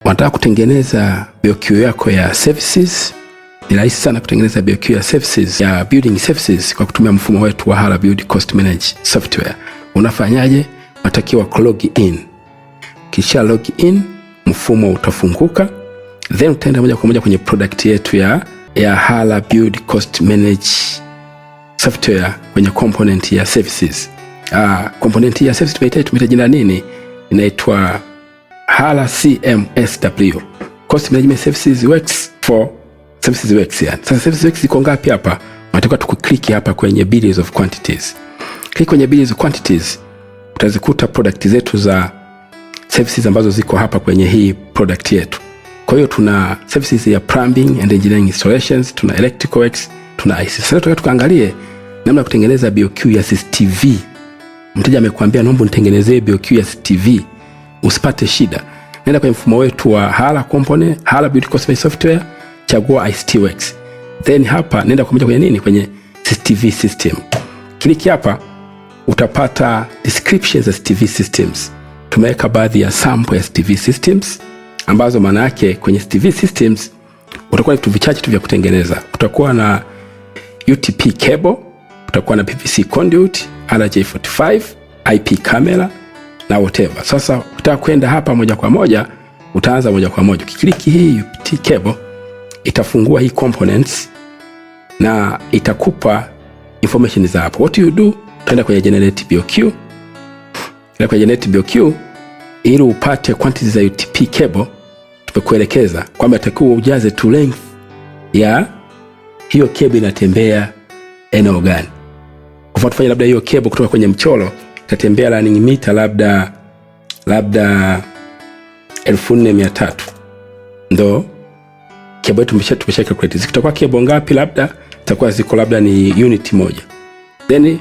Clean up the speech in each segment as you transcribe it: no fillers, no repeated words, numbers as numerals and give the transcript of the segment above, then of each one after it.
Unataka kutengeneza BOQ yako ya services. Ni rahisi sana kutengeneza BOQ ya services, ya building services kwa kutumia mfumo wetu wa HALA Build Cost Manage software. Unafanyaje? Unatakiwa log in. Kisha log in, mfumo utafunguka, then utaenda moja kwa moja kwenye product yetu ya HALA Build Cost Manage software kwenye component ya services. Component ya services tumeita jina nini? Inaitwa HALA CMSW, Cost Management Services Works for Services Works yani. Sasa services works iko ngapi hapa? Unataka tukuklik hapa kwenye bills of quantities. Click kwenye bills of quantities, utazikuta product zetu za services ambazo ziko hapa kwenye hii product yetu. Kwa hiyo tuna services ya plumbing and engineering installations, tuna electrical works, tuna IC. Sasa tunataka tukaangalie namna kutengeneza BOQ ya CCTV. Mteja amekwambia naomba nitengenezee BOQ ya CCTV. Usipate shida. Nenda kwenye mfumo wetu wa HALA component, HALA Build Cost Manage software, chagua ICT Works. Then hapa nenda kwa moja kwenye nini? Kwenye CCTV system. Click hapa utapata descriptions za CCTV systems. Tumeweka baadhi ya sample ya CCTV systems ambazo maana yake kwenye CCTV systems utakuwa na vitu vichache tu vya kutengeneza. Utakuwa na UTP cable, utakuwa na PVC conduit, RJ45, IP camera na whatever. Sasa utaka kwenda hapa moja kwa moja, utaanza moja kwa moja. Ukikliki hii UTP cable itafungua hii components na itakupa information za hapo. What you do, utaenda kwenye generate BOQ. Ila kwenye generate BOQ ili upate quantities za UTP cable, tumekuelekeza kwamba itakuwa ujaze to length ya hiyo cable inatembea eneo gani. Kwa mfano tufanye labda hiyo cable kutoka kwenye mchoro itatembea running meter labda 1400. Ndo cable yetu tumesha calculate. Zikitakuwa cable ngapi? Labda itakuwa ziko labda ni unit moja. Then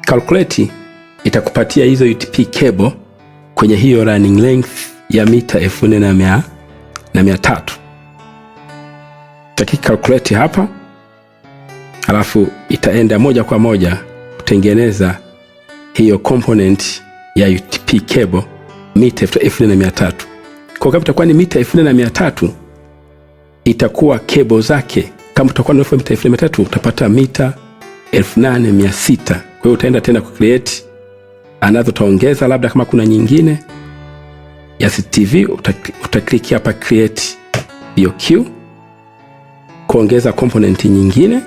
calculate itakupatia hizo UTP cable kwenye hiyo running length ya mita 1400. Calculate hapa, alafu itaenda moja kwa moja kutengeneza hiyo component ya UTP cable mita 1400. Kwa kama itakuwa ni mita 1400, itakuwa cable zake kama utakuwa na mita 1400 utapata mita 8600. Kwa hiyo utaenda tena ku create another, utaongeza labda kama kuna nyingine ya CCTV, utaklik hapa create BOQ, kuongeza component nyingine.